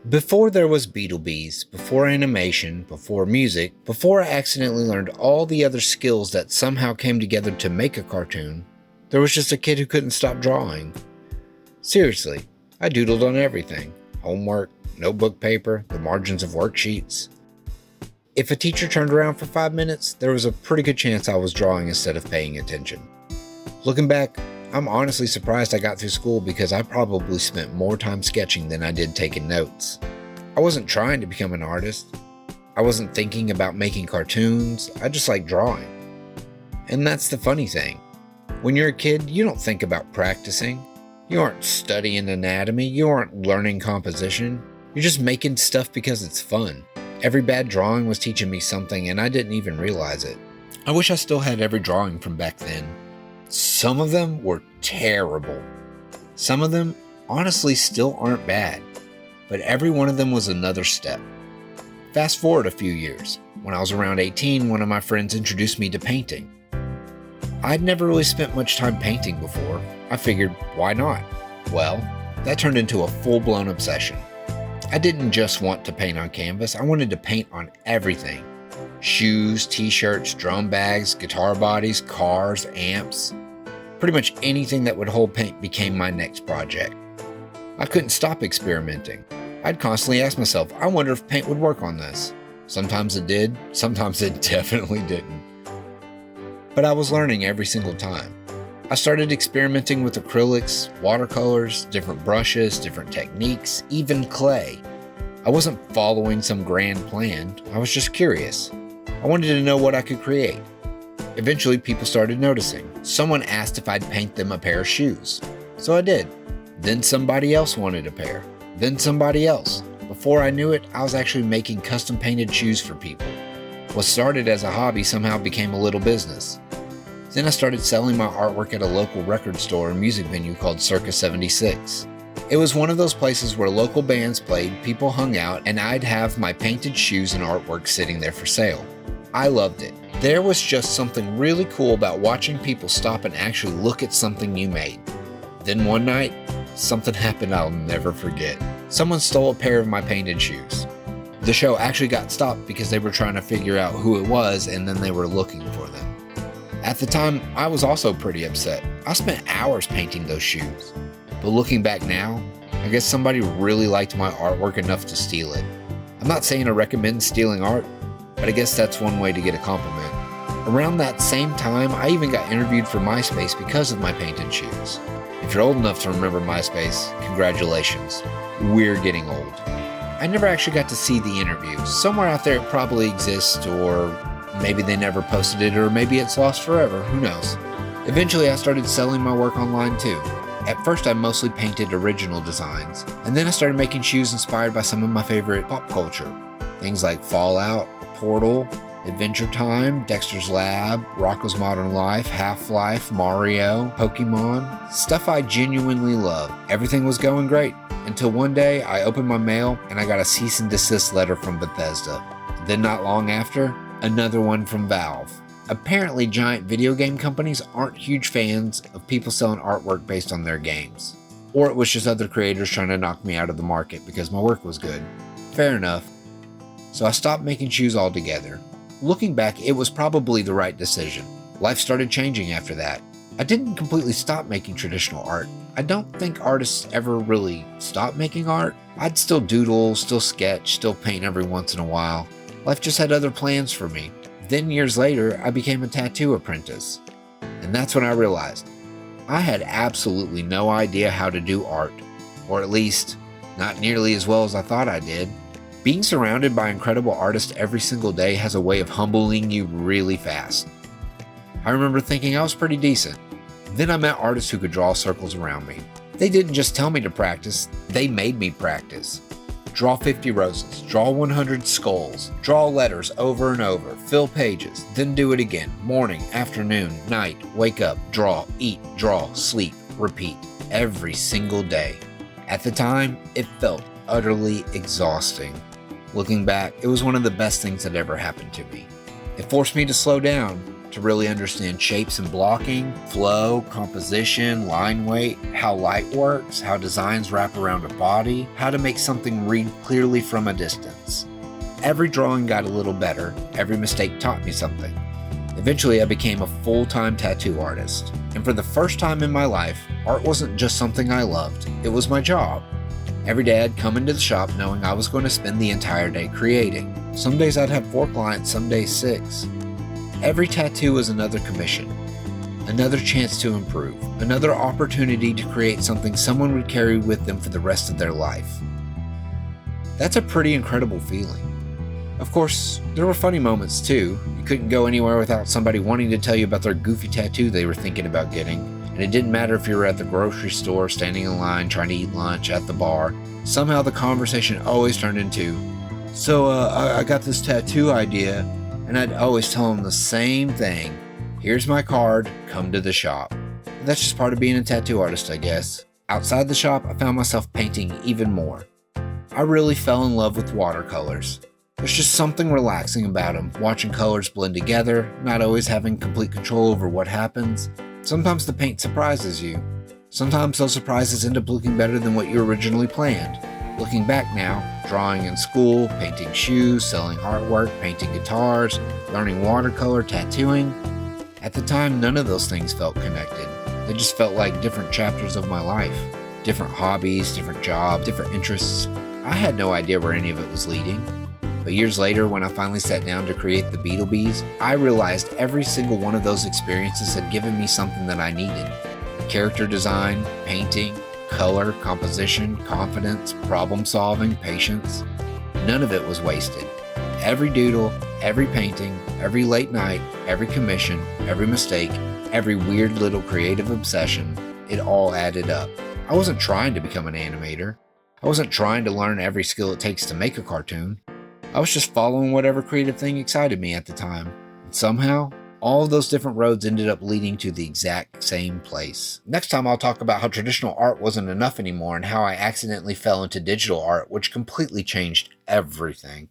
Before there was BeetleBees, before animation, before music, before I accidentally learned all the other skills that somehow came together to make a cartoon, there was just a kid who couldn't stop drawing. Seriously, I doodled on everything. Homework, notebook paper, the margins of worksheets. If a teacher turned around for 5 minutes, there was a pretty good chance I was drawing instead of paying attention. Looking back, I'm honestly surprised I got through school because I probably spent more time sketching than I did taking notes. I wasn't trying to become an artist. I wasn't thinking about making cartoons. I just like drawing. And that's the funny thing. When you're a kid, you don't think about practicing. You aren't studying anatomy. You aren't learning composition. You're just making stuff because it's fun. Every bad drawing was teaching me something and I didn't even realize it. I wish I still had every drawing from back then. Some of them were terrible. Some of them honestly still aren't bad, but every one of them was another step. Fast forward a few years. When I was around 18, one of my friends introduced me to painting. I'd never really spent much time painting before. I figured, why not? Well, that turned into a full-blown obsession. I didn't just want to paint on canvas, I wanted to paint on everything. Shoes, t-shirts, drum bags, guitar bodies, cars, amps. Pretty much anything that would hold paint became my next project. I couldn't stop experimenting. I'd constantly ask myself, I wonder if paint would work on this. Sometimes it did, sometimes it definitely didn't. But I was learning every single time. I started experimenting with acrylics, watercolors, different brushes, different techniques, even clay. I wasn't following some grand plan, I was just curious. I wanted to know what I could create. Eventually, people started noticing. Someone asked if I'd paint them a pair of shoes. So I did. Then somebody else wanted a pair. Then somebody else. Before I knew it, I was actually making custom painted shoes for people. What started as a hobby somehow became a little business. Then I started selling my artwork at a local record store and music venue called Circa 76. It was one of those places where local bands played, people hung out, and I'd have my painted shoes and artwork sitting there for sale. I loved it. There was just something really cool about watching people stop and actually look at something you made. Then one night, something happened I'll never forget. Someone stole a pair of my painted shoes. The show actually got stopped because they were trying to figure out who it was and then they were looking for them. At the time, I was also pretty upset. I spent hours painting those shoes. But looking back now, I guess somebody really liked my artwork enough to steal it. I'm not saying I recommend stealing art, but I guess that's one way to get a compliment. Around that same time, I even got interviewed for MySpace because of my painted shoes. If you're old enough to remember MySpace, congratulations. We're getting old. I never actually got to see the interview. Somewhere out there it probably exists, or maybe they never posted it, or maybe it's lost forever, who knows. Eventually I started selling my work online too. At first I mostly painted original designs, and then I started making shoes inspired by some of my favorite pop culture. Things like Fallout, Portal, Adventure Time, Dexter's Lab, Rocko's Modern Life, Half-Life, Mario, Pokemon, stuff I genuinely love. Everything was going great, until one day I opened my mail and I got a cease and desist letter from Bethesda. Then not long after, another one from Valve. Apparently giant video game companies aren't huge fans of people selling artwork based on their games. Or it was just other creators trying to knock me out of the market because my work was good. Fair enough. So I stopped making shoes altogether. Looking back, it was probably the right decision. Life started changing after that. I didn't completely stop making traditional art. I don't think artists ever really stop making art. I'd still doodle, still sketch, still paint every once in a while. Life just had other plans for me. Then years later, I became a tattoo apprentice. And that's when I realized I had absolutely no idea how to do art, or at least not nearly as well as I thought I did. Being surrounded by incredible artists every single day has a way of humbling you really fast. I remember thinking I was pretty decent. Then I met artists who could draw circles around me. They didn't just tell me to practice, they made me practice. Draw 50 roses, draw 100 skulls, draw letters over and over, fill pages, then do it again, morning, afternoon, night, wake up, draw, eat, draw, sleep, repeat, every single day. At the time, it felt utterly exhausting. Looking back, it was one of the best things that ever happened to me. It forced me to slow down, to really understand shapes and blocking, flow, composition, line weight, how light works, how designs wrap around a body, how to make something read clearly from a distance. Every drawing got a little better. Every mistake taught me something. Eventually, I became a full-time tattoo artist. And for the first time in my life, art wasn't just something I loved, it was my job. Every day I'd come into the shop knowing I was going to spend the entire day creating. Some days I'd have 4 clients, some days 6. Every tattoo was another commission, another chance to improve, another opportunity to create something someone would carry with them for the rest of their life. That's a pretty incredible feeling. Of course, there were funny moments too. You couldn't go anywhere without somebody wanting to tell you about their goofy tattoo they were thinking about getting. And it didn't matter if you were at the grocery store, standing in line, trying to eat lunch, at the bar. Somehow the conversation always turned into, I got this tattoo idea. And I'd always tell them the same thing. Here's my card, come to the shop. And that's just part of being a tattoo artist, I guess. Outside the shop, I found myself painting even more. I really fell in love with watercolors. There's just something relaxing about them, watching colors blend together, not always having complete control over what happens. Sometimes the paint surprises you. Sometimes those surprises end up looking better than what you originally planned. Looking back now, drawing in school, painting shoes, selling artwork, painting guitars, learning watercolor, tattooing. At the time, none of those things felt connected. They just felt like different chapters of my life. Different hobbies, different jobs, different interests. I had no idea where any of it was leading. But years later, when I finally sat down to create the BeetleBees, I realized every single one of those experiences had given me something that I needed. Character design, painting, color, composition, confidence, problem solving, patience. None of it was wasted. Every doodle, every painting, every late night, every commission, every mistake, every weird little creative obsession, it all added up. I wasn't trying to become an animator. I wasn't trying to learn every skill it takes to make a cartoon. I was just following whatever creative thing excited me at the time. And somehow, all of those different roads ended up leading to the exact same place. Next time I'll talk about how traditional art wasn't enough anymore and how I accidentally fell into digital art, which completely changed everything.